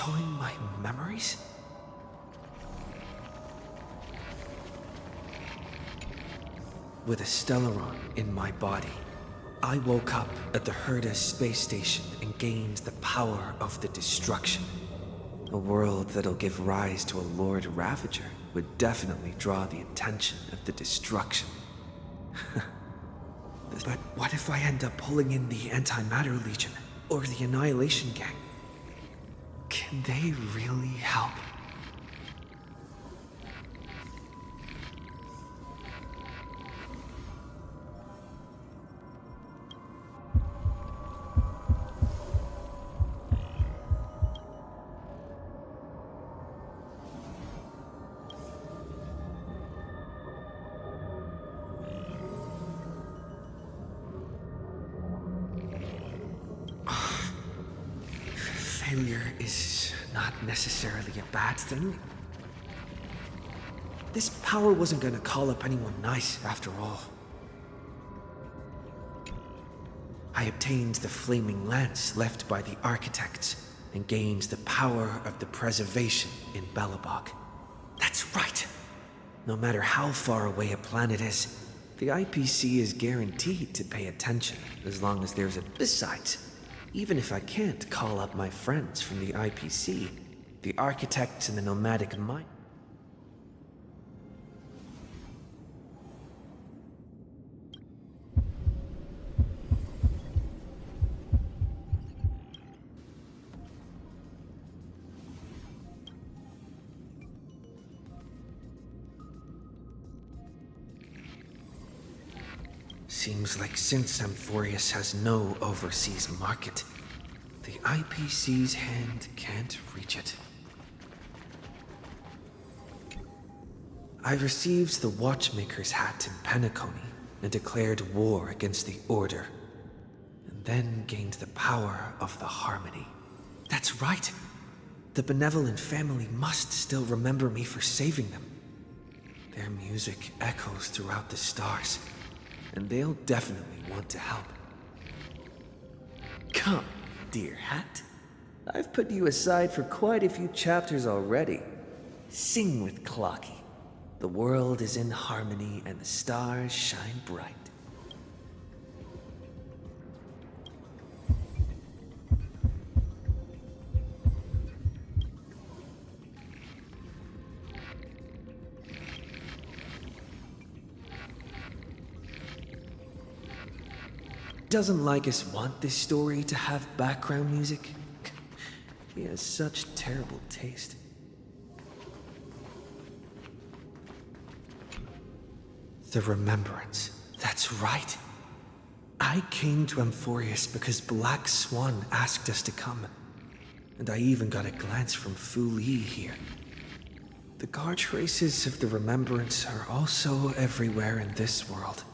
showing my memories? With a Stellaron in my body, I woke up at the Herda space station and gained the power of the Destruction. A world that'll give rise to a Lord Ravager would definitely draw the attention of the Destruction. But what if I end up pulling in the Antimatter Legion or the Annihilation Gang? Can they really help? Failure is not necessarily a bad thing. This power wasn't gonna call up anyone nice after all. I obtained the flaming lance left by the architects and gained the power of the preservation in Belobog. That's right! No matter how far away a planet is, the IPC is guaranteed to pay attention as long as there's a besides. Even if I can't call up my friends from the IPC, the architects and the nomadic mine. Seems like since Amphorius has no overseas market, the IPC's hand can't reach it. I received the Watchmaker's hat in Penacony and declared war against the Order, and then gained the power of the Harmony. That's right! The Benevolent family must still remember me for saving them. Their music echoes throughout the stars, and they'll definitely want to help. Come, dear hat. I've put you aside for quite a few chapters already. Sing with Clocky. The world is in harmony and the stars shine bright. Doesn't Lycus want this story to have background music? He has such terrible taste. The Remembrance. That's right. I came to Amphorius because Black Swan asked us to come. And I even got a glance from Fu Li here. The guard traces of the Remembrance are also everywhere in this world.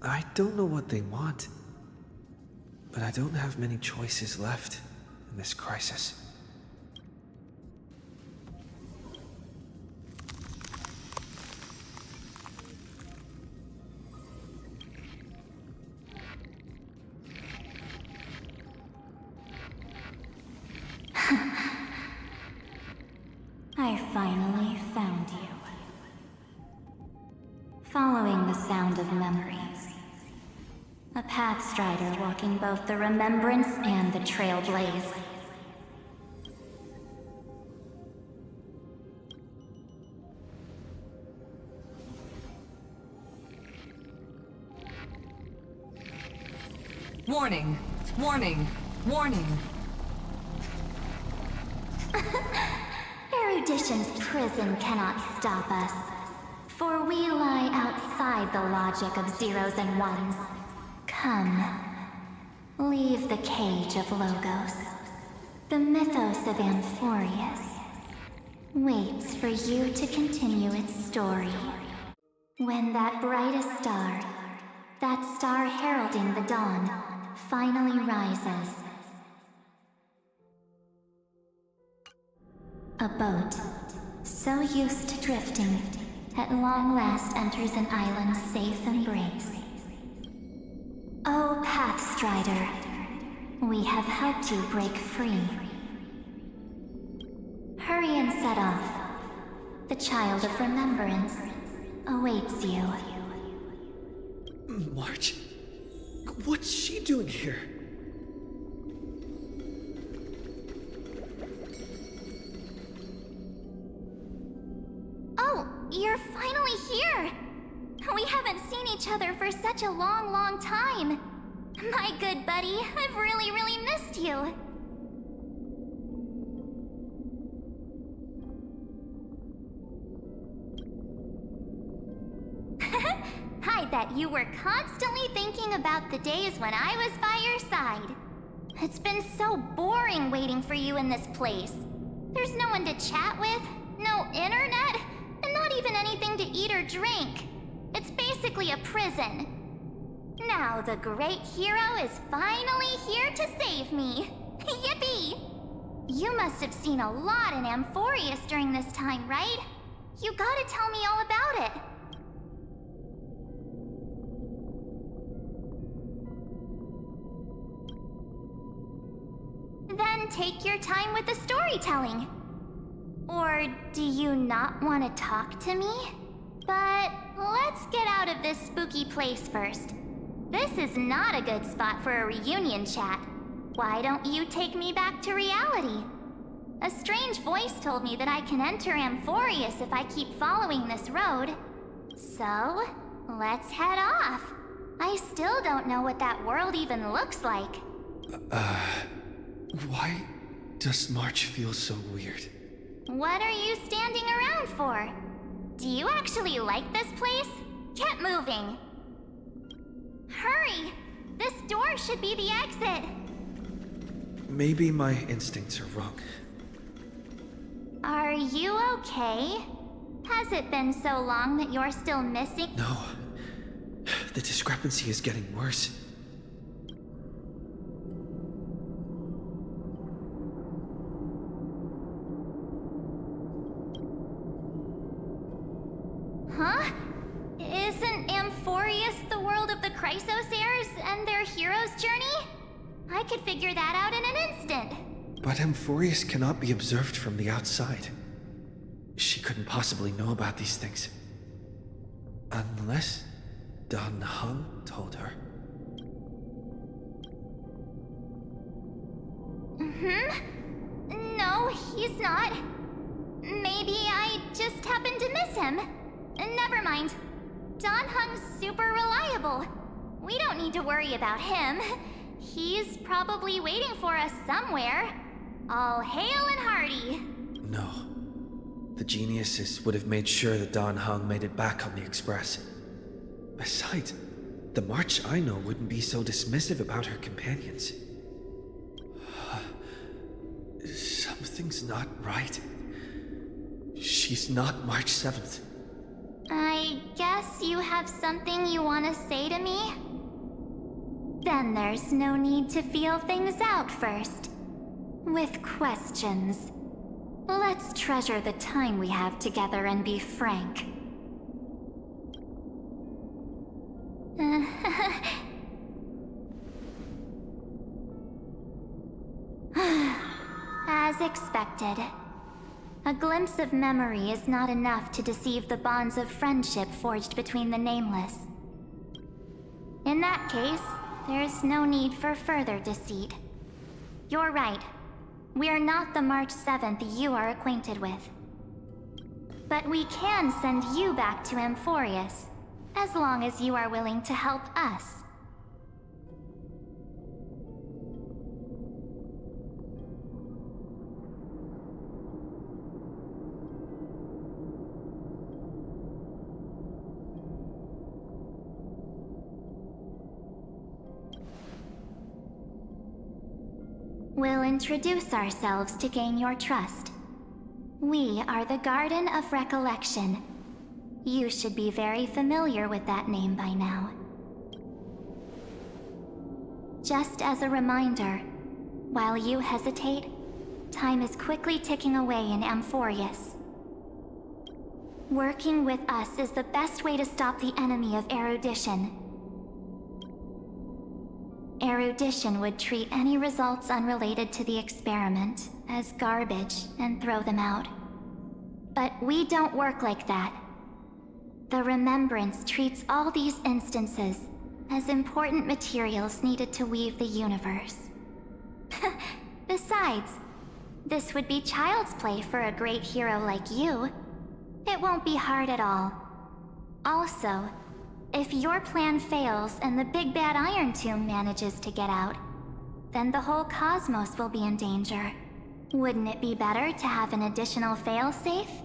I don't know what they want, but I don't have many choices left in this crisis. I finally found you. Following the sound of memories. A Pathstrider walking both the Remembrance and the Trailblaze. Warning! Warning! Warning! Erudition's prison cannot stop us, for we lie outside the logic of zeros and ones. Come, leave the cage of Logos. The mythos of Amphorius waits for you to continue its story. When that brightest star, that star heralding the dawn, finally rises, a boat, so used to drifting, at long last enters an island's safe embrace. Oh, Pathstrider, we have helped you break free. set off. The child of remembrance awaits you. March? What's she doing here? Oh, you're finally here! We haven't seen each other for such a long, long time. My good buddy, I've really, really missed you. I bet you were constantly thinking about the days when I was by your side. It's been so boring waiting for you in this place. There's no one to chat with, no internet, and not even anything to eat or drink. It's basically a prison. Now the great hero is finally here to save me. Yippee! You must have seen a lot in Amphorius during this time, right? You gotta tell me all about it. Then take your time with the storytelling. Or do you not want to talk to me? But let's get out of this spooky place first. This is not a good spot for a reunion chat. Why don't you take me back to reality? A strange voice told me that I can enter Amphorius if I keep following this road. So, let's head off. I still don't know what that world even looks like. Why does March feel so weird? What are you standing around for? Do you actually like this place? Get moving. Hurry! This door should be the exit. Maybe my instincts are wrong. Are you okay? Has it been so long that you're still missing? No. The discrepancy is getting worse. Huh? Isn't Amphorius the world of the Chrysosairs and their hero's journey? I could figure that out in an instant. But Amphorius cannot be observed from the outside. She couldn't possibly know about these things. Unless Dan Heng told her. No, he's not. Maybe I just happened to miss him. Never mind. Dan Heng's super reliable. We don't need to worry about him. He's probably waiting for us somewhere. All hail and hearty. No. The geniuses would have made sure that Dan Heng made it back on the express. Besides, the March I know wouldn't be so dismissive about her companions. Something's not right. She's not March 7th. I guess you have something you want to say to me? Then there's no need to feel things out first. With questions. Let's treasure the time we have together and be frank. As expected. A glimpse of memory is not enough to deceive the bonds of friendship forged between the nameless. In that case, there's no need for further deceit. You're right. We are not the March 7th you are acquainted with. But we can send you back to Amphorius, as long as you are willing to help us. We'll introduce ourselves to gain your trust. We are the Garden of Recollection. You should be very familiar with that name by now. Just as a reminder, while you hesitate, time is quickly ticking away in Amphorius. Working with us is the best way to stop the enemy of erudition. Erudition would treat any results unrelated to the experiment as garbage and throw them out. But we don't work like that. The Remembrance treats all these instances as important materials needed to weave the universe. Besides, this would be child's play for a great hero like you. It won't be hard at all. Also, if your plan fails and the big bad Iron Tomb manages to get out, then the whole cosmos will be in danger. Wouldn't it be better to have an additional failsafe?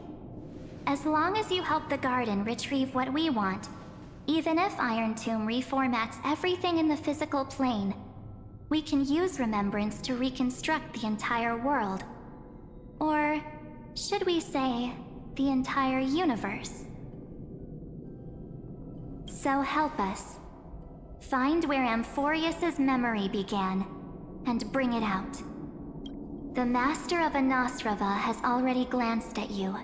As long as you help the Garden retrieve what we want, even if Iron Tomb reformats everything in the physical plane, we can use Remembrance to reconstruct the entire world. Or should we say, the entire universe? So help us. Find where Amphorius's memory began, and bring it out. The Master of Anastrava has already glanced at you.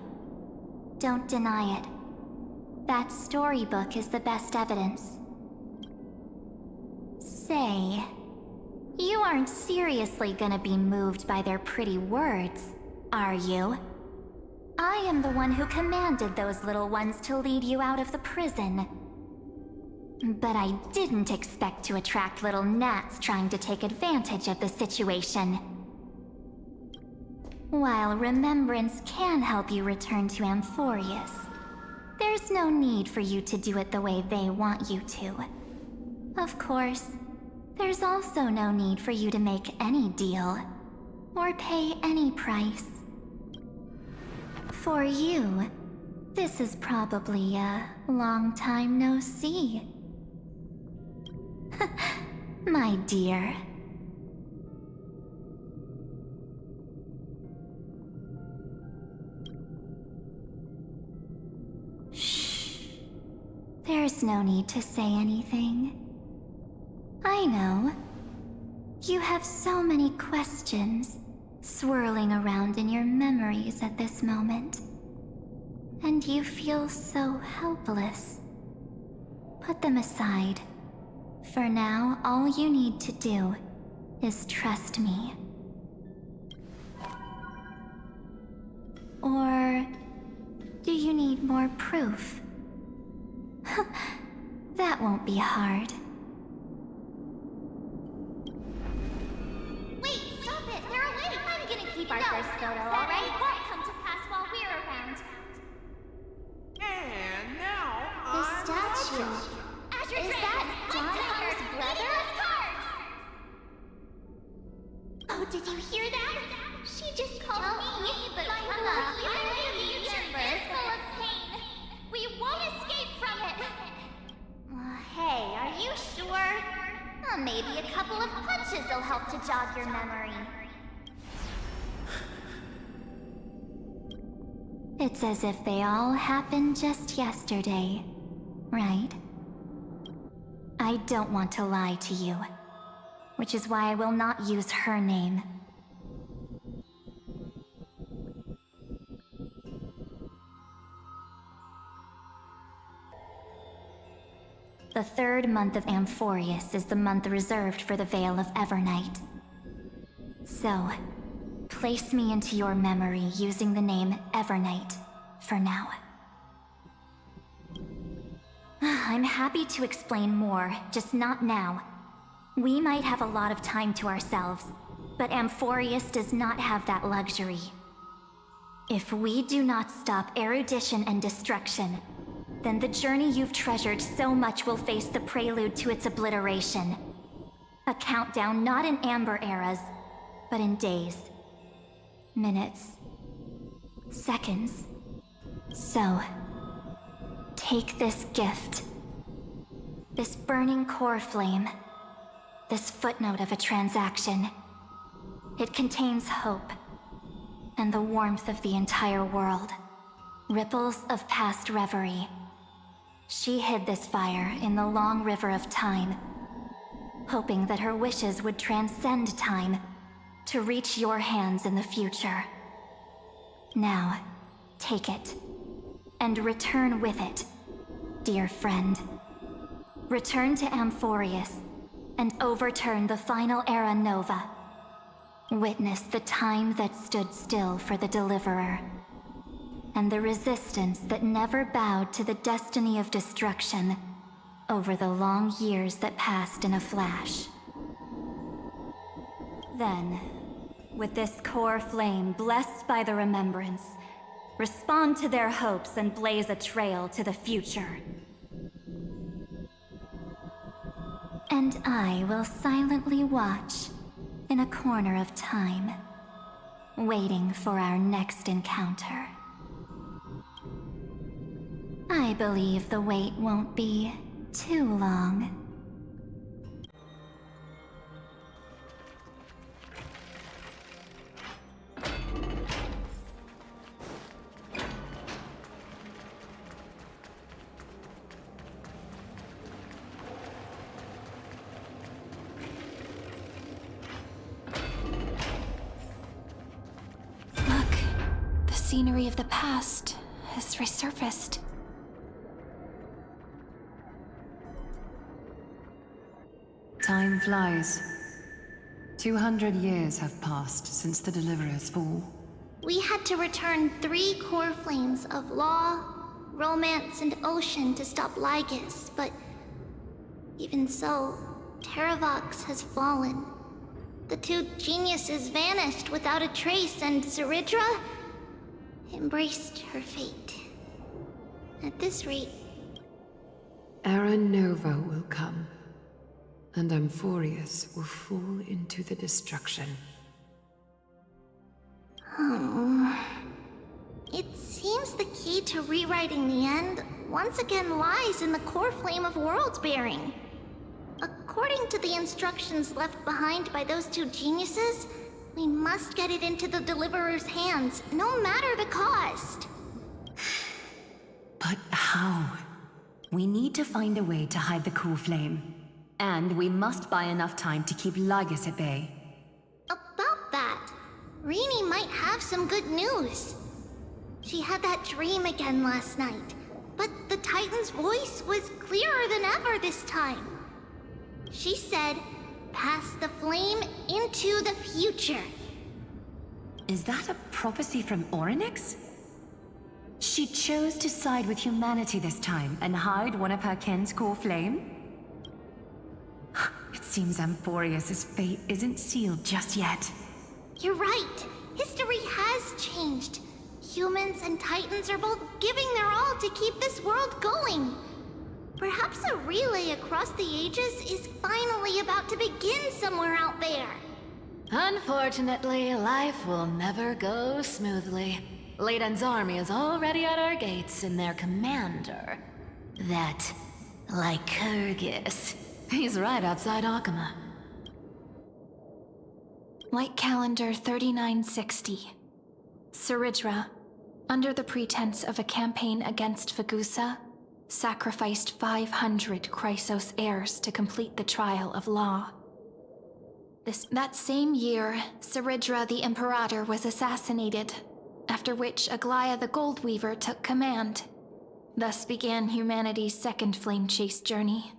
Don't deny it. That storybook is the best evidence. Say, you aren't seriously gonna be moved by their pretty words, are you? I am the one who commanded those little ones to lead you out of the prison. But I didn't expect to attract little gnats trying to take advantage of the situation. While Remembrance can help you return to Amphorius, there's no need for you to do it the way they want you to. Of course, there's also no need for you to make any deal, or pay any price. For you, this is probably a long time no see. My dear. Shh. There's no need to say anything. I know. You have so many questions swirling around in your memories at this moment. And you feel so helpless. Put them aside. For now, all you need to do is trust me. Or do you need more proof? That won't be hard. Wait, stop it! They're awake! I'm gonna keep our first photo, alright? Won't come to pass while we're around. And now The statue. Is that Donna's brother? Oh, did you hear that? She just called me, but come on, the future is full of pain. We won't escape from it. Hey, are you sure? Maybe a couple of punches will help to jog your memory. It's as if they all happened just yesterday, right? I don't want to lie to you, which is why I will not use her name. The third month of Amphorius is the month reserved for the Veil of Evernight. So, place me into your memory using the name Evernight for now. I'm happy to explain more, just not now. We might have a lot of time to ourselves, but Amphorius does not have that luxury. If we do not stop erudition and destruction, then the journey you've treasured so much will face the prelude to its obliteration. A countdown not in amber eras, but in days, minutes, seconds. So, take this gift. This burning core flame. This footnote of a transaction. It contains hope, and the warmth of the entire world. Ripples of past reverie. She hid this fire in the long river of time, hoping that her wishes would transcend time to reach your hands in the future. Now, take it, and return with it, dear friend. Return to Amphorius, and overturn the final era Nova. Witness the time that stood still for the Deliverer. and the resistance that never bowed to the destiny of destruction over the long years that passed in a flash. Then, with this core flame blessed by the remembrance, respond to their hopes and blaze a trail to the future. And I will silently watch in a corner of time, waiting for our next encounter. I believe the wait won't be too long. Look, the scenery of the past has resurfaced. Time flies. 200 years have passed since the Deliverer's fall. We had to return 3 core flames of law, romance, and ocean to stop Lygus, but even so, Terravox has fallen. The 2 geniuses vanished without a trace, and Zeridra embraced her fate. At this rate, Era Nova will come, and Amphorius will fall into the destruction. it seems the key to rewriting the end once again lies in the core flame of world bearing. According to the instructions left behind by those 2 geniuses, we must get it into the Deliverer's hands, no matter the cost. But how? We need to find a way to hide the core flame. And we must buy enough time to keep Lygus at bay. About that, Rini might have some good news. She had that dream again last night, but the Titan's voice was clearer than ever this time. She said, "Pass the flame into the future." Is that a prophecy from Orynyx? She chose to side with humanity this time and hide one of her kin's core flame? It seems Amphorius' fate isn't sealed just yet. You're right. History has changed. Humans and Titans are both giving their all to keep this world going. Perhaps a relay across the ages is finally about to begin somewhere out there. Unfortunately, life will never go smoothly. Leiden's army is already at our gates, and their commander, that Lycurgus, he's right outside Akama. Light calendar 3960. Zeridra, under the pretense of a campaign against Vagusa, sacrificed 500 Chrysos heirs to complete the trial of law. That same year, Zeridra the Imperator was assassinated, after which Aglaya the Goldweaver took command. Thus began humanity's second flame chase journey,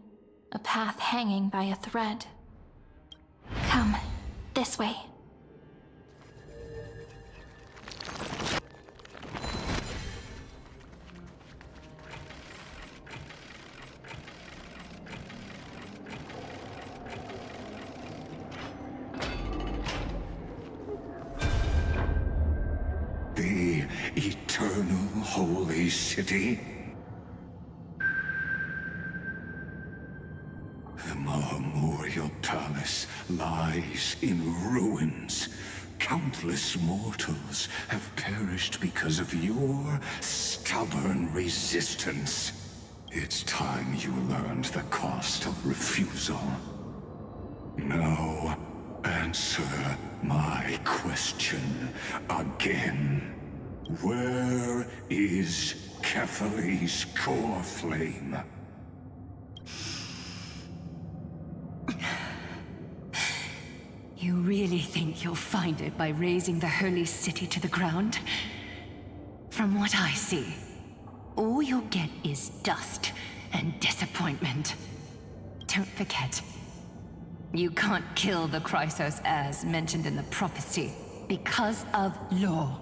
a path hanging by a thread. Come, this way. The eternal holy city? The Memorial Palace lies in ruins. Countless mortals have perished because of your stubborn resistance. It's time you learned the cost of refusal. Now, answer my question again. Where is Kefali's core flame? You really think you'll find it by razing the holy city to the ground? From what I see, all you'll get is dust and disappointment. Don't forget, you can't kill the Chrysos heirs mentioned in the prophecy because of law.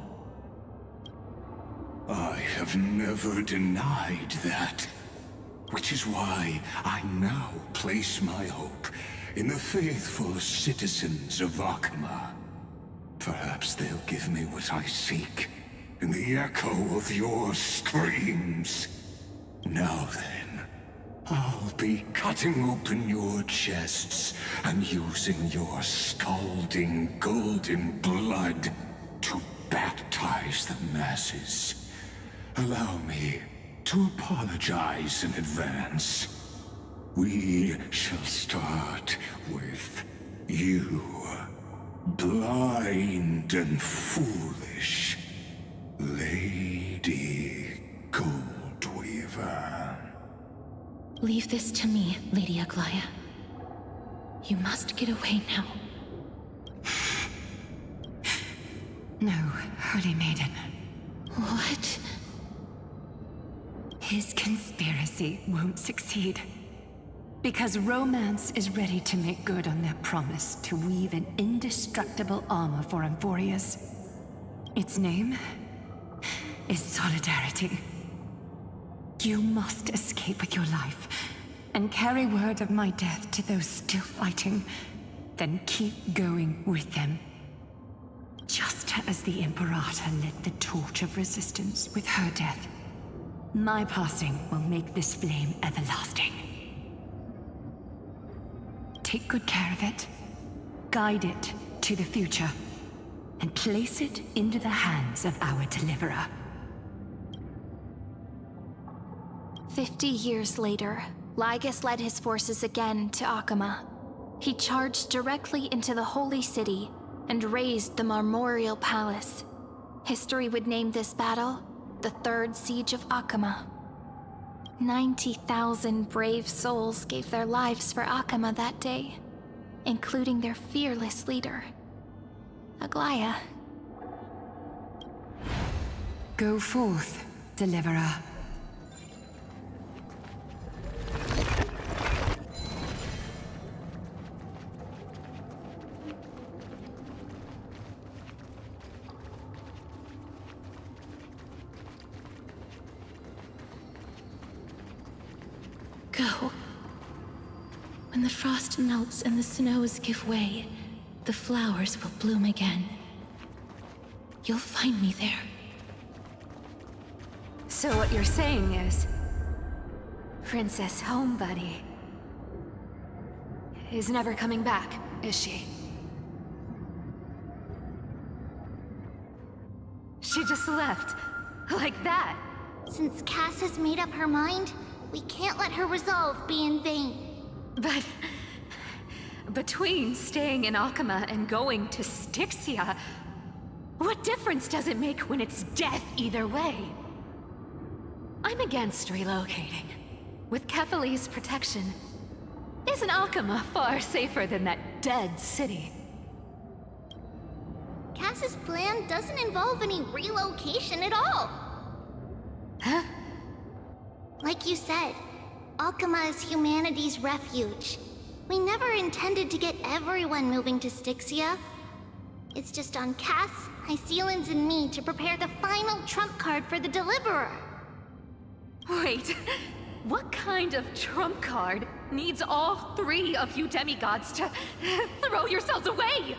I have never denied that. Which is why I now place my hope in the faithful citizens of Akama. Perhaps they'll give me what I seek in the echo of your screams. Now then, I'll be cutting open your chests and using your scalding golden blood to baptize the masses. Allow me to apologize in advance. We shall start with you, blind and foolish Lady Goldweaver. Leave this to me, Lady Aglaya. You must get away now. No, Holy Maiden. What? His conspiracy won't succeed. Because Romance is ready to make good on their promise to weave an indestructible armor for Amphorius. Its name is Solidarity. You must escape with your life, and carry word of my death to those still fighting, then keep going with them. Just as the Imperator lit the torch of resistance with her death, my passing will make this flame everlasting. Take good care of it, guide it to the future, and place it into the hands of our deliverer. 50 years later, Lygus led his forces again to Akama. He charged directly into the Holy City and razed the Marmorial Palace. History would name this battle the Third Siege of Akama. 90,000 brave souls gave their lives for Akama that day, including their fearless leader, Aglaya. Go forth, deliverer. Go. When the frost melts and the snows give way, the flowers will bloom again. You'll find me there. So what you're saying is, Princess Homebuddy is never coming back, is she? She just left, like that. Since Cass has made up her mind, we can't let her resolve be in vain. But between staying in Akama and going to Styxia, what difference does it make when it's death either way? I'm against relocating. With Kefali's protection, isn't Akama far safer than that dead city? Cass's plan doesn't involve any relocation at all. Huh? Like you said, Akama is humanity's refuge. We never intended to get everyone moving to Styxia. It's just on Cass, Hycealans, and me to prepare the final trump card for the Deliverer. Wait, what kind of trump card needs all three of you demigods to throw yourselves away?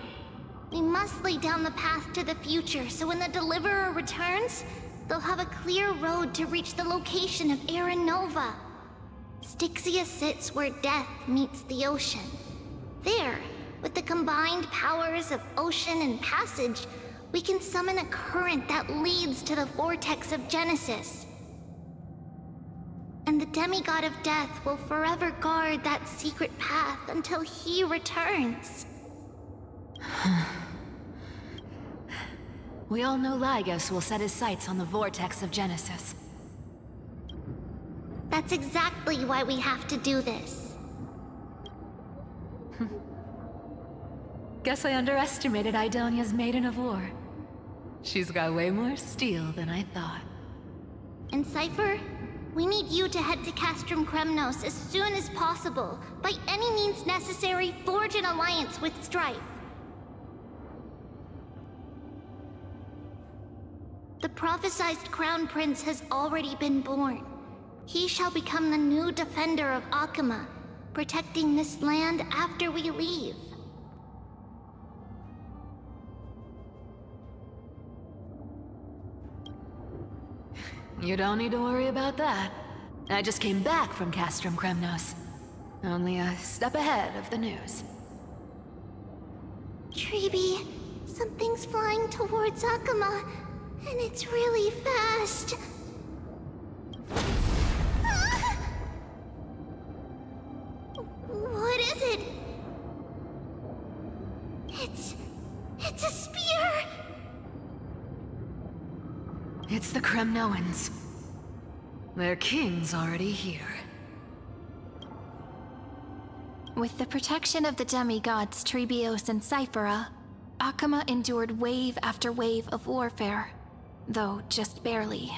We must lay down the path to the future so when the Deliverer returns, they'll have a clear road to reach the location of Era Nova. Styxia sits where death meets the ocean. There, with the combined powers of ocean and passage, we can summon a current that leads to the vortex of Genesis. And the demigod of death will forever guard that secret path until he returns. We all know Lygus will set his sights on the vortex of Genesis. That's exactly why we have to do this. Guess I underestimated Idonia's Maiden of War. She's got way more steel than I thought. And Cypher, we need you to head to Castrum Kremnos as soon as possible. By any means necessary, forge an alliance with Strife. The prophesized crown prince has already been born. He shall become the new defender of Akuma, protecting this land after we leave. You don't need to worry about that. I just came back from Castrum Kremnos. Only a step ahead of the news. Treeby, something's flying towards Akuma, and it's really fast. Ah! What is it? It's a spear! It's the Kremnoans. Their king's already here. With the protection of the demigods Trebios and Cyphera, Akuma endured wave after wave of warfare, though just barely.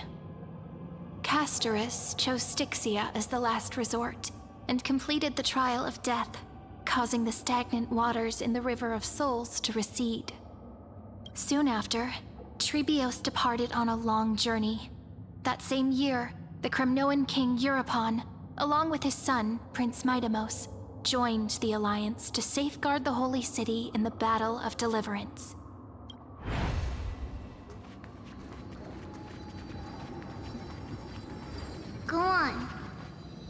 Castorus chose Styxia as the last resort, and completed the trial of death, causing the stagnant waters in the River of Souls to recede. Soon after, Trebios departed on a long journey. That same year, the Kremnoan king Euripon, along with his son, Prince Midamos, joined the Alliance to safeguard the Holy City in the Battle of Deliverance. Go on,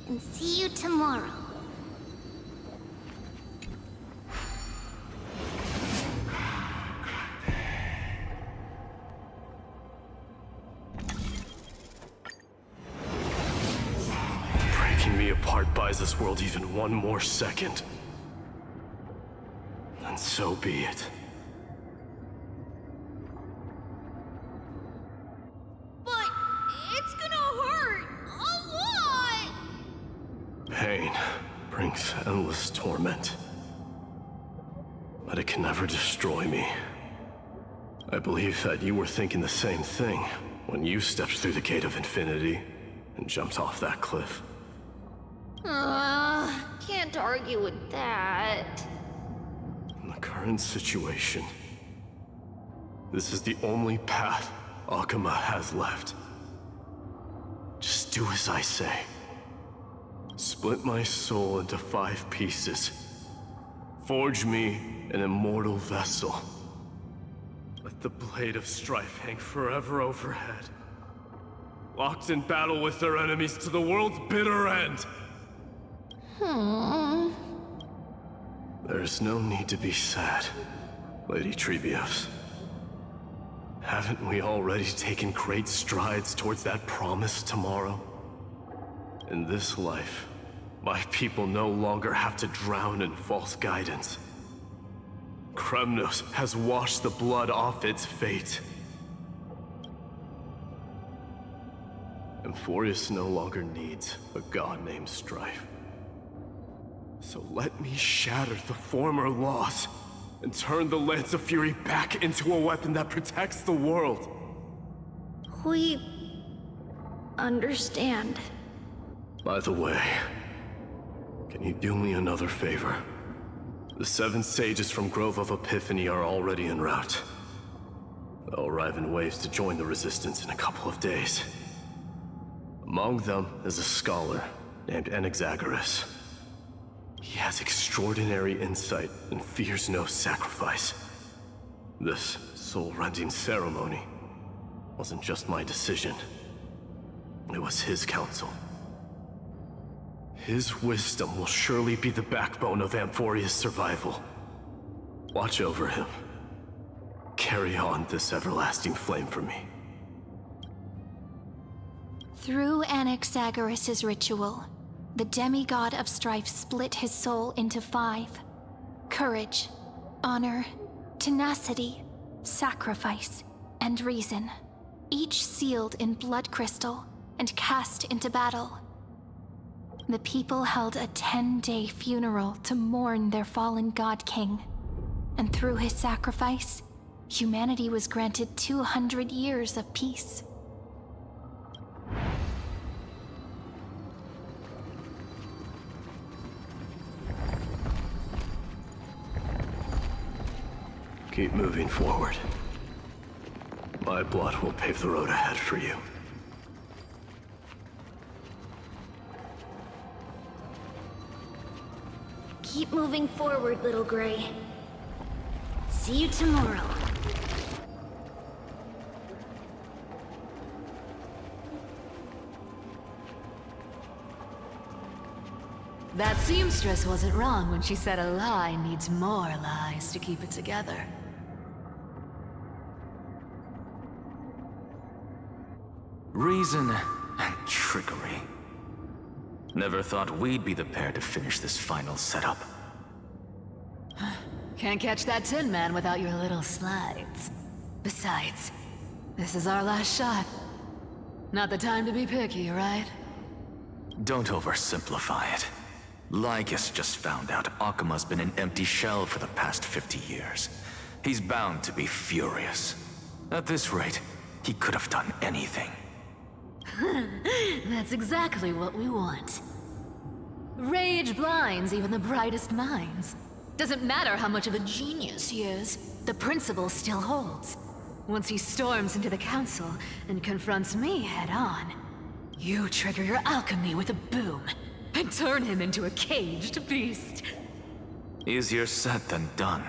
and see you tomorrow. Breaking me apart buys this world even one more second. And so be it. But it's gonna hurt a lot! Pain brings endless torment. But it can never destroy me. I believe that you were thinking the same thing when you stepped through the gate of infinity and jumped off that cliff. Can't argue with that. In the current situation, this is the only path Akuma has left. Just do as I say. Split my soul into 5 pieces. Forge me an immortal vessel. Let the blade of strife hang forever overhead. Locked in battle with their enemies to the world's bitter end. There's no need to be sad, Lady Trebios. Haven't we already taken great strides towards that promised tomorrow? In this life, my people no longer have to drown in false guidance. Kremnos has washed the blood off its fate. Amphorius no longer needs a god named Strife. So let me shatter the former laws and turn the Lance of Fury back into a weapon that protects the world. We understand. By the way, can you do me another favor? The 7 sages from Grove of Epiphany are already en route. They'll arrive in waves to join the Resistance in a couple of days. Among them is a scholar named Anaxagoras. He has extraordinary insight and fears no sacrifice. This soul-rending ceremony wasn't just my decision. It was his counsel. His wisdom will surely be the backbone of Amphoria's survival. Watch over him. Carry on this everlasting flame for me. Through Anaxagoras' ritual, the demigod of strife split his soul into 5. Courage, honor, tenacity, sacrifice, and reason. Each sealed in blood crystal and cast into battle. The people held a 10-day funeral to mourn their fallen god king. And through his sacrifice, humanity was granted 200 years of peace. Keep moving forward. My blood will pave the road ahead for you. Keep moving forward, little Gray. See you tomorrow. That seamstress wasn't wrong when she said a lie needs more lies to keep it together. Reason and trickery. Never thought we'd be the pair to finish this final setup. Can't catch that Tin Man without your little slides. Besides, this is our last shot. Not the time to be picky, right? Don't oversimplify it. Lygus just found out Akima's been an empty shell for the past 50 years. He's bound to be furious. At this rate, he could have done anything. That's exactly what we want. Rage blinds even the brightest minds. Doesn't matter how much of a genius he is, the principle still holds. Once he storms into the council and confronts me head-on, you trigger your alchemy with a boom and turn him into a caged beast. Easier said than done.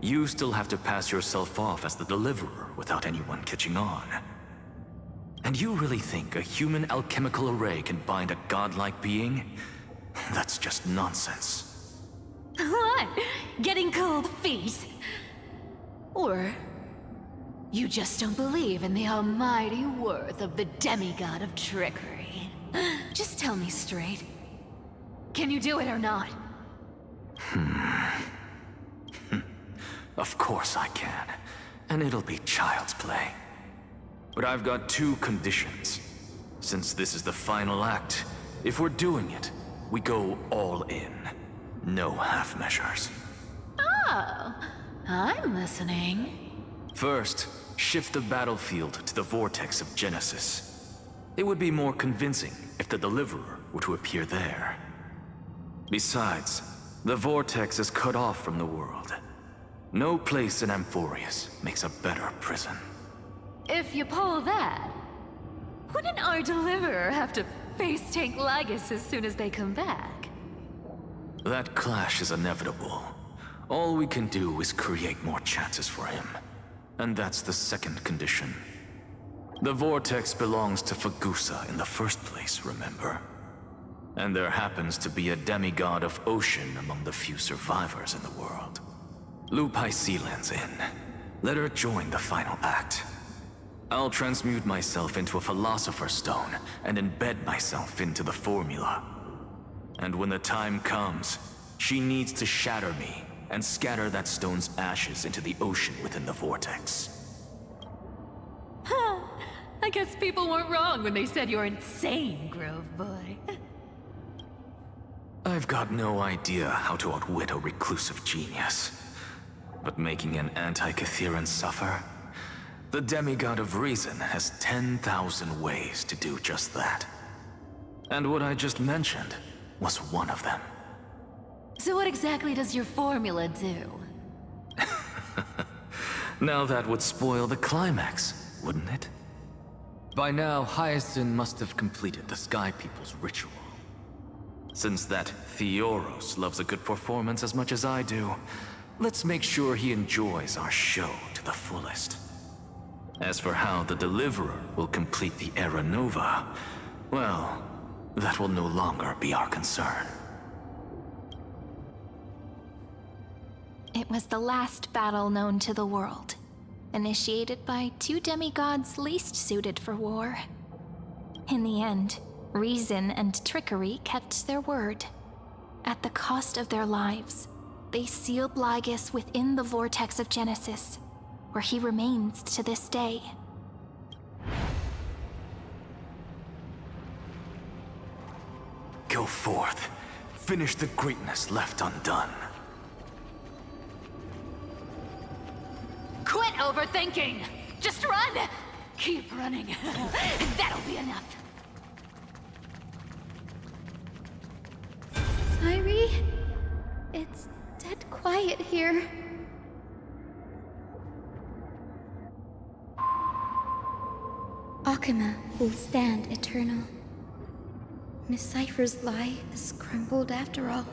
You still have to pass yourself off as the deliverer without anyone catching on. And you really think a human alchemical array can bind a godlike being? That's just nonsense. What? Getting cold feet? Or you just don't believe in the almighty worth of the demigod of trickery? Just tell me straight. Can you do it or not? Of course I can. And it'll be child's play. But I've got two conditions. Since this is the final act, if we're doing it, we go all in. No half measures. Oh, I'm listening. First, shift the battlefield to the vortex of Genesis. It would be more convincing if the deliverer were to appear there. Besides, the vortex is cut off from the world. No place in Amphorius makes a better prison. If you pull that, wouldn't our deliverer have to face tank Lygus as soon as they come back? That clash is inevitable. All we can do is create more chances for him. And that's the second condition. The vortex belongs to Fagusa in the first place, remember? And there happens to be a demigod of ocean among the few survivors in the world. Loop Hycelan's in. Let her join the final act. I'll transmute myself into a Philosopher's Stone and embed myself into the formula. And when the time comes, she needs to shatter me and scatter that stone's ashes into the ocean within the vortex. Huh. I guess people weren't wrong when they said you're insane, Grove Boy. I've got no idea how to outwit a reclusive genius. But making an anti-Catheran suffer? The demigod of reason has 10,000 ways to do just that. And what I just mentioned was one of them. So what exactly does your formula do? Now that would spoil the climax, wouldn't it? By now, Hyacinth must have completed the Sky People's ritual. Since that Theoros loves a good performance as much as I do, let's make sure he enjoys our show to the fullest. As for how the Deliverer will complete the Era Nova, well, that will no longer be our concern. It was the last battle known to the world, initiated by two demigods least suited for war. In the end, reason and trickery kept their word. At the cost of their lives, they sealed Lygus within the vortex of Genesis, where he remains to this day. Go forth. Finish the greatness left undone. Quit overthinking! Just run! Keep running. That'll be enough. Irie? It's dead quiet here. Akuma will stand eternal. Miss Cypher's lie is crumbled after all.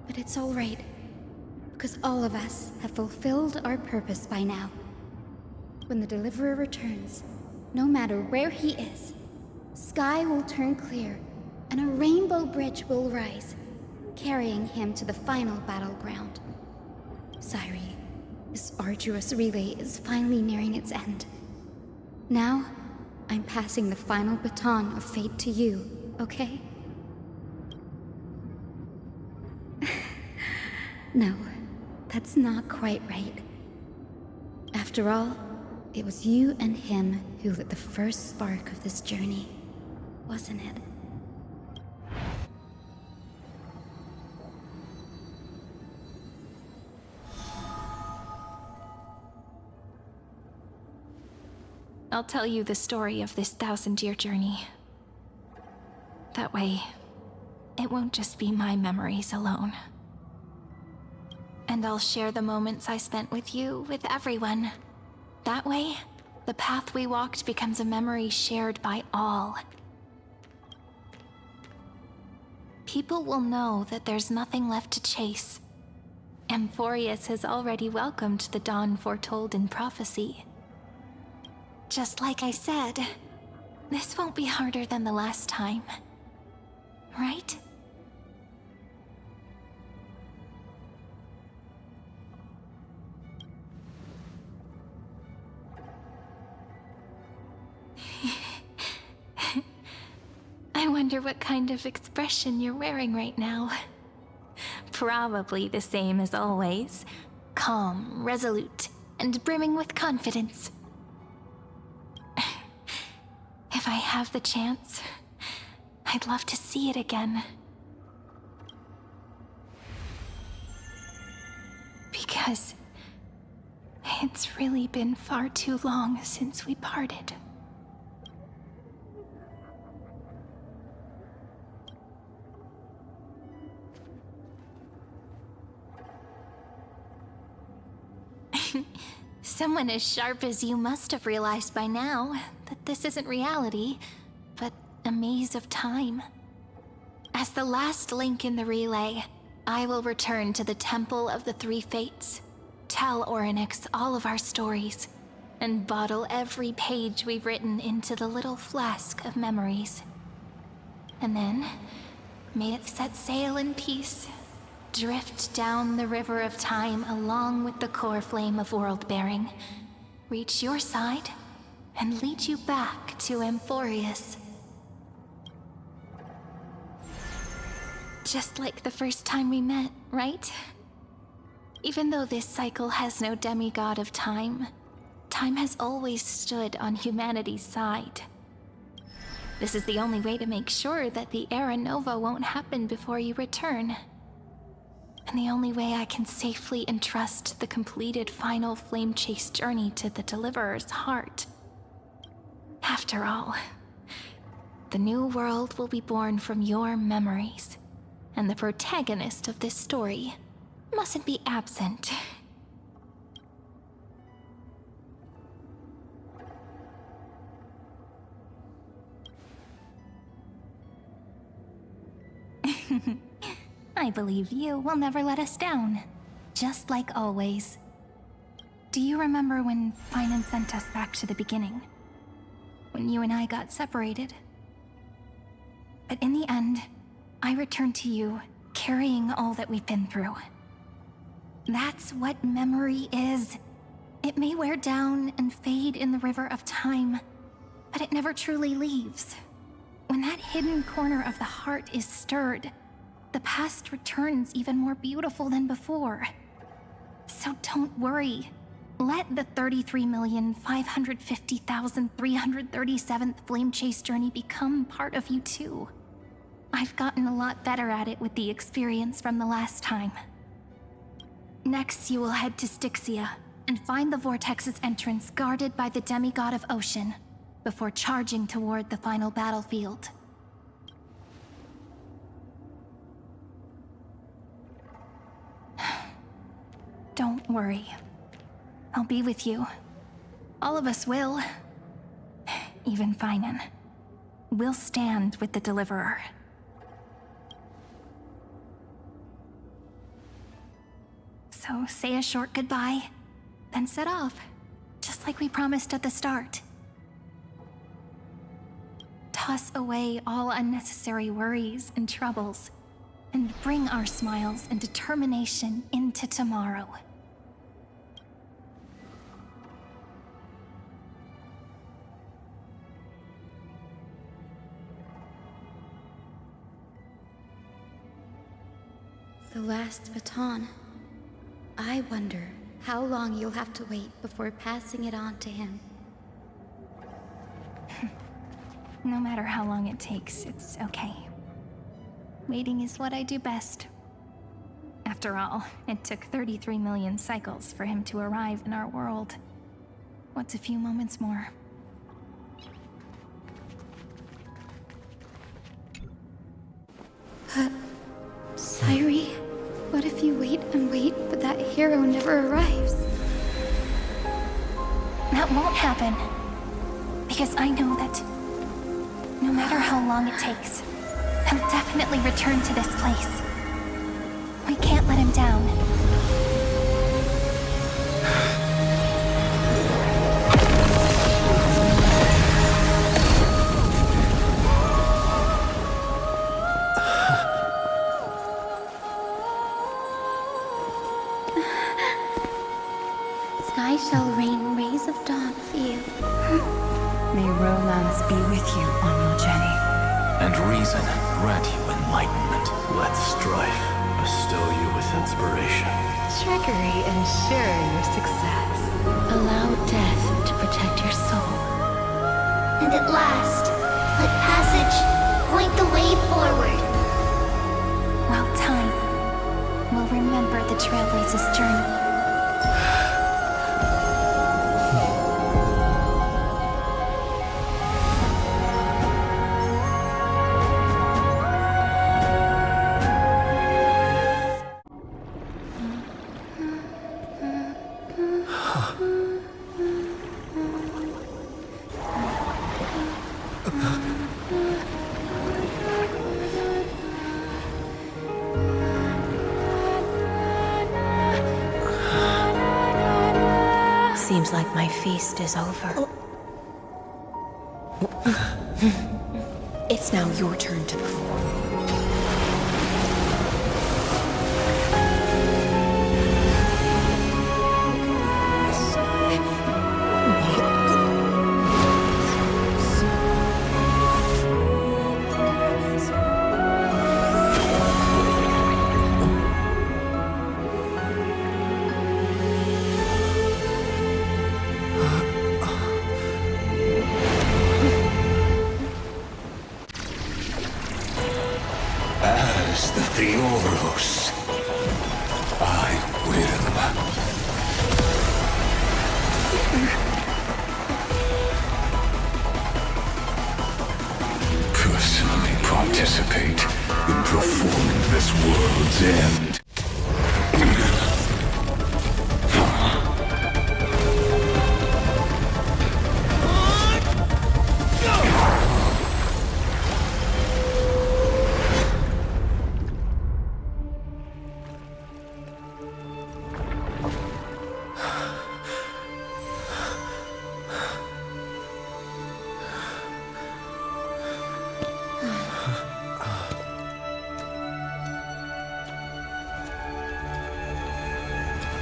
But it's all right, because all of us have fulfilled our purpose by now. When the Deliverer returns, no matter where he is, sky will turn clear, and a rainbow bridge will rise, carrying him to the final battleground. Sairi, this arduous relay is finally nearing its end. Now, I'm passing the final baton of fate to you, okay? No, that's not quite right. After all, it was you and him who lit the first spark of this journey, wasn't it? I'll tell you the story of this 1,000-year journey. That way, it won't just be my memories alone. And I'll share the moments I spent with you with everyone. That way, the path we walked becomes a memory shared by all. People will know that there's nothing left to chase. Amphorius has already welcomed the dawn foretold in prophecy. Just like I said, this won't be harder than the last time. Right? I wonder what kind of expression you're wearing right now. Probably the same as always. Calm, resolute, and brimming with confidence. If I have the chance, I'd love to see it again. Because it's really been far too long since we parted. Someone as sharp as you must have realized by now that this isn't reality, but a maze of time. As the last link in the relay, I will return to the Temple of the Three Fates, tell Orynyx all of our stories, and bottle every page we've written into the little flask of memories. And then, may it set sail in peace, drift down the river of time along with the core flame of world-bearing, reach your side, and lead you back to Amphorius. Just like the first time we met, right? Even though this cycle has no demigod of time, time has always stood on humanity's side. This is the only way to make sure that the Era Nova won't happen before you return. And the only way I can safely entrust the completed final flame chase journey to the Deliverer's heart. After all, the new world will be born from your memories, and the protagonist of this story mustn't be absent. I believe you will never let us down, just like always. Do you remember when Finan sent us back to the beginning? When you and I got separated? But in the end, I returned to you, carrying all that we've been through. That's what memory is. It may wear down and fade in the river of time, but it never truly leaves. When that hidden corner of the heart is stirred, the past returns even more beautiful than before. So don't worry. Let the 33,550,337th Flame Chase journey become part of you too. I've gotten a lot better at it with the experience from the last time. Next, you will head to Styxia and find the Vortex's entrance guarded by the demigod of ocean before charging toward the final battlefield. Don't worry. I'll be with you, All of us will. Even Finan. We'll stand with the Deliverer. So say a short goodbye, then set off, just like we promised at the start. Toss away all unnecessary worries and troubles, and bring our smiles and determination into tomorrow. The last baton. I wonder how long you'll have to wait before passing it on to him. No matter how long it takes, it's okay. Waiting is what I do best. After all, it took 33 million cycles for him to arrive in our world. What's a few moments more? But, Sairi, what if you wait and wait, but that hero never arrives? That won't happen. Because I know that no matter how long it takes, he'll definitely return to this place. We can't let him down. Sky shall rain rays of dawn for you. May romance be with you on your journey. And reason grant you enlightenment. Let strife bestow you with inspiration. Trickery ensure your success. Allow death to protect your soul. And at last, let passage point the way forward. While time will remember the Trailblazer's journey. Seems like my feast is over. It's now your turn to perform. As the Theoros, I will. Personally participate in performing this world's end.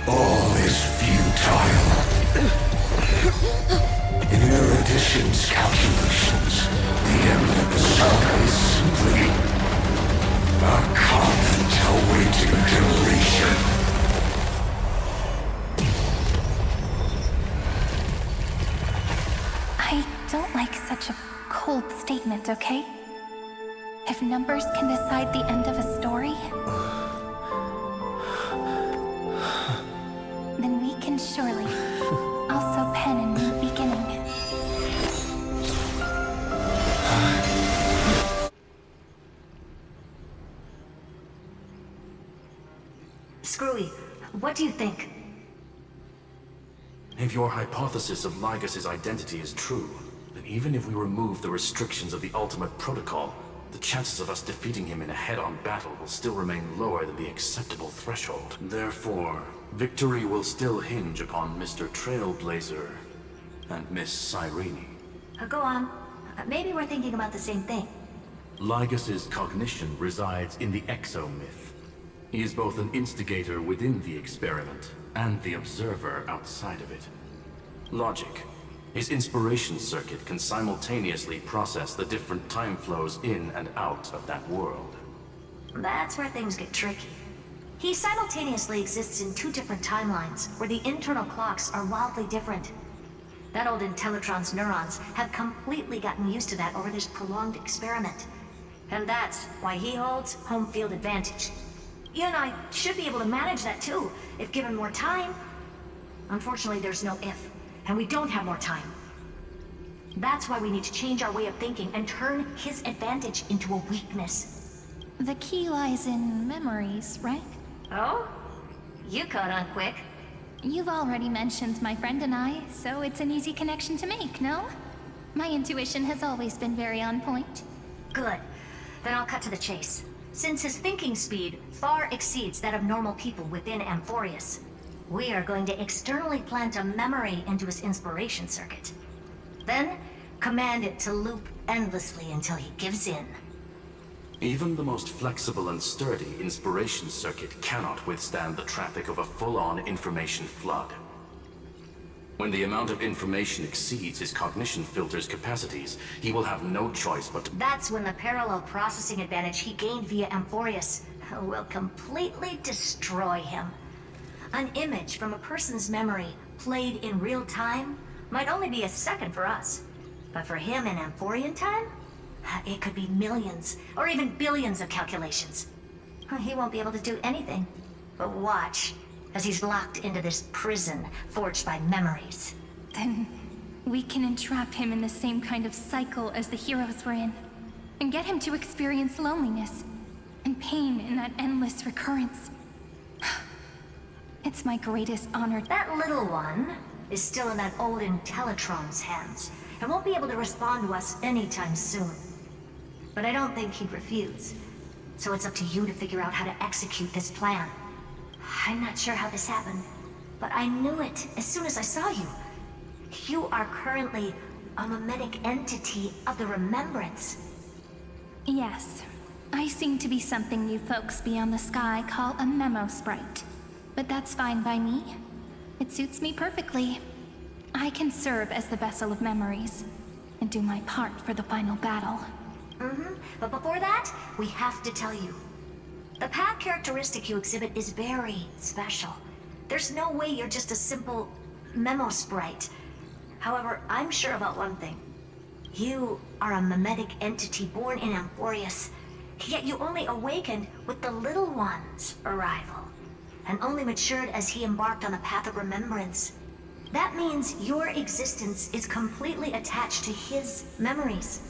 All is futile. In erudition's calculations, the end of the saga is simply a comment awaiting deletion. I don't like such a cold statement, okay? If numbers can decide the end of a story, then we can surely also pen a new beginning. Screwy, what do you think? If your hypothesis of Lygas's identity is true, then even if we remove the restrictions of the Ultimate Protocol, the chances of us defeating him in a head-on battle will still remain lower than the acceptable threshold. Therefore, victory will still hinge upon Mr. Trailblazer and Miss Cyrene. Go on. Maybe we're thinking about the same thing. Lygas's cognition resides in the exomyth. He is both an instigator within the experiment and the observer outside of it. Logic. His inspiration circuit can simultaneously process the different time flows in and out of that world. That's where things get tricky. He simultaneously exists in two different timelines, where the internal clocks are wildly different. That old Intellitron's neurons have completely gotten used to that over this prolonged experiment. And that's why he holds home field advantage. You and I should be able to manage that too, if given more time. Unfortunately, there's no if, and we don't have more time. That's why we need to change our way of thinking and turn his advantage into a weakness. The key lies in memories, right? Oh? You caught on quick. You've already mentioned my friend and I, so it's an easy connection to make, no? My intuition has always been very on point. Good. Then I'll cut to the chase. Since his thinking speed far exceeds that of normal people within Amphorius, we are going to externally plant a memory into his inspiration circuit. Then, command it to loop endlessly until he gives in. Even the most flexible and sturdy inspiration circuit cannot withstand the traffic of a full-on information flood. When the amount of information exceeds his cognition filter's capacities, he will have no choice but to... That's when the parallel processing advantage he gained via Amphorius will completely destroy him. An image from a person's memory played in real time might only be a second for us. But for him in Amphorian time, it could be millions or even billions of calculations. He won't be able to do anything but watch as he's locked into this prison forged by memories. Then we can entrap him in the same kind of cycle as the heroes were in, and get him to experience loneliness and pain in that endless recurrence. It's my greatest honor. That little one is still in that old Intellitron's hands, and won't be able to respond to us anytime soon. But I don't think he'd refuse, so it's up to you to figure out how to execute this plan. I'm not sure how this happened, but I knew it as soon as I saw you. You are currently a mimetic entity of the Remembrance. Yes, I seem to be something you folks beyond the sky call a memo sprite. But that's fine by me. It suits me perfectly. I can serve as the vessel of memories, and do my part for the final battle. But before that, we have to tell you. The path characteristic you exhibit is very special. There's no way you're just a simple memo sprite. However, I'm sure about one thing. You are a mimetic entity born in Amphorius, yet you only awakened with the Little One's arrival, and only matured as he embarked on the path of remembrance. That means your existence is completely attached to his memories.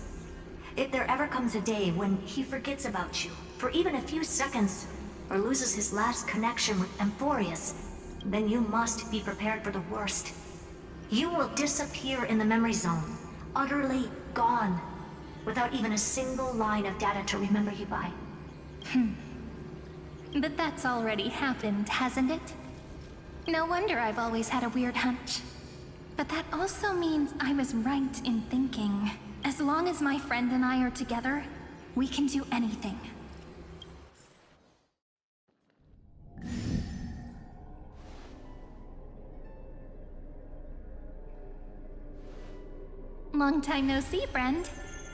If there ever comes a day when he forgets about you, for even a few seconds, or loses his last connection with Amphorius, then you must be prepared for the worst. You will disappear in the memory zone, utterly gone, without even a single line of data to remember you by. But that's already happened, hasn't it? No wonder I've always had a weird hunch. But that also means I was right in thinking, as long as my friend and I are together, we can do anything. Long time no see, friend.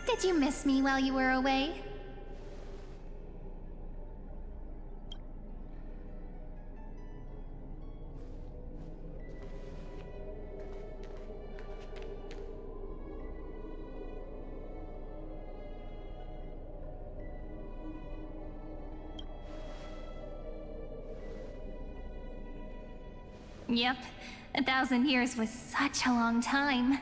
Did you miss me while you were away? Yep, 1,000 years was such a long time.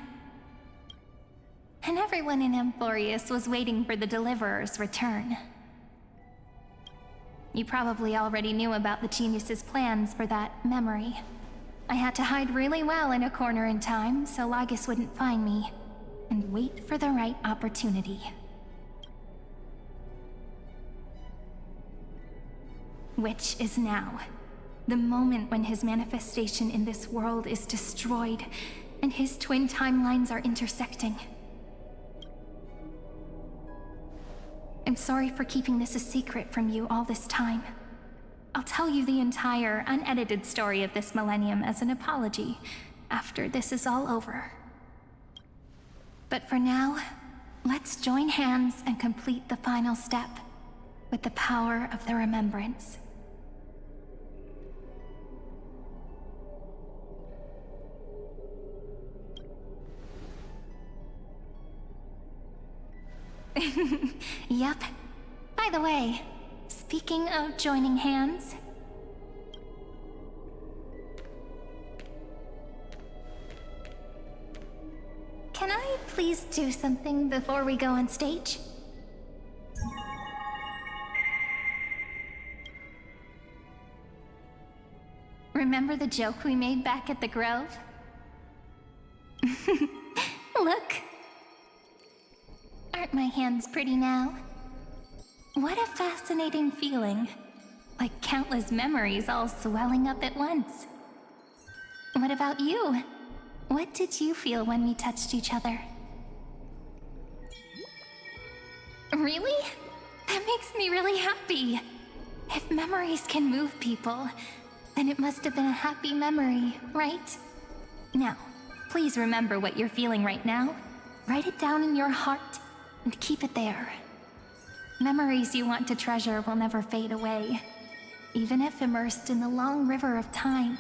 And everyone in Amphorius was waiting for the Deliverer's return. You probably already knew about the Genius's plans for that memory. I had to hide really well in a corner in time so Lagus wouldn't find me, and wait for the right opportunity. Which is now. The moment when his manifestation in this world is destroyed, and his twin timelines are intersecting. I'm sorry for keeping this a secret from you all this time. I'll tell you the entire, unedited story of this millennium as an apology after this is all over. But for now, let's join hands and complete the final step with the power of the remembrance. Yep. By the way, speaking of joining hands... Can I please do something before we go on stage? Remember the joke we made back at the Grove? Look! Aren't my hands pretty now? What a fascinating feeling. Like countless memories all swelling up at once. What about you? What did you feel when we touched each other? Really? That makes me really happy. If memories can move people, then it must have been a happy memory, right? Now, please remember what you're feeling right now. Write it down in your heart and keep it there. Memories you want to treasure will never fade away. Even if immersed in the long river of time,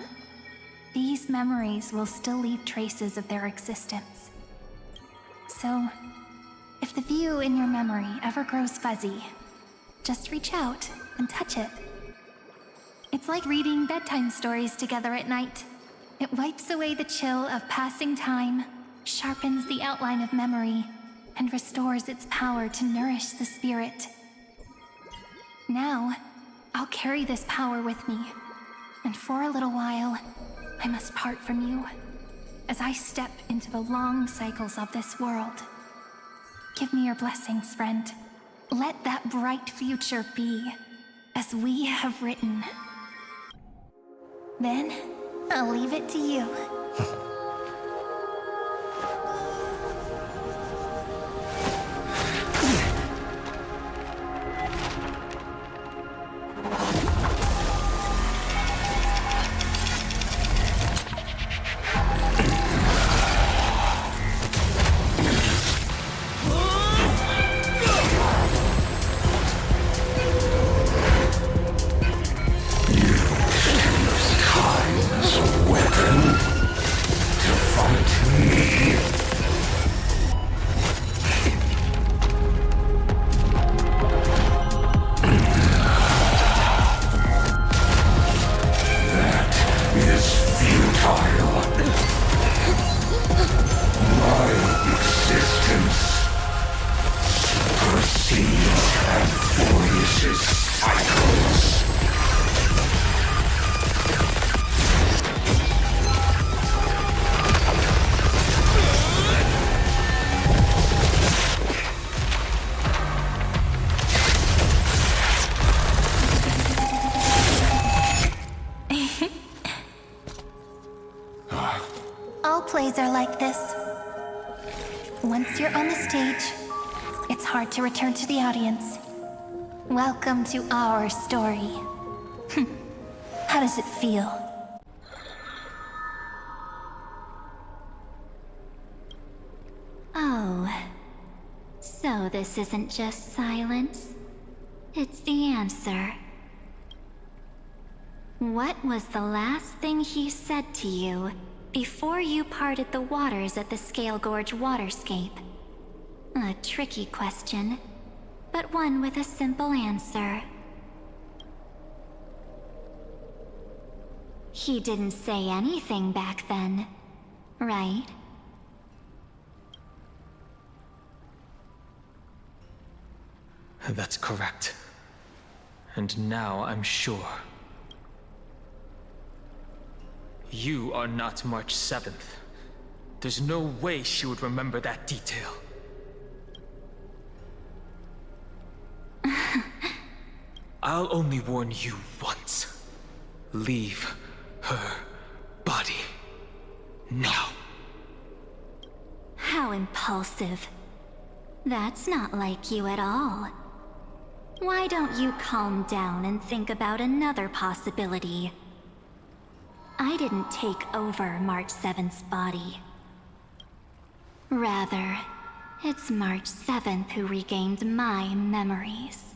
these memories will still leave traces of their existence. So, if the view in your memory ever grows fuzzy, just reach out and touch it. It's like reading bedtime stories together at night. It wipes away the chill of passing time, sharpens the outline of memory, and restores its power to nourish the spirit. Now, I'll carry this power with me, and for a little while, I must part from you, as I step into the long cycles of this world. Give me your blessings, friend. Let that bright future be, as we have written. Then, I'll leave it to you. Plays are like this. Once you're on the stage, it's hard to return to the audience. Welcome to our story. How does it feel? Oh, so this isn't just silence. It's the answer. What was the last thing he said to you before you parted the waters at the Scale Gorge waterscape? A tricky question, but one with a simple answer. He didn't say anything back then, right? That's correct. And now I'm sure. You are not March 7th. There's no way she would remember that detail. I'll only warn you once. Leave her body. Now. How impulsive. That's not like you at all. Why don't you calm down and think about another possibility? I didn't take over March 7th's body. Rather, it's March 7th who regained my memories.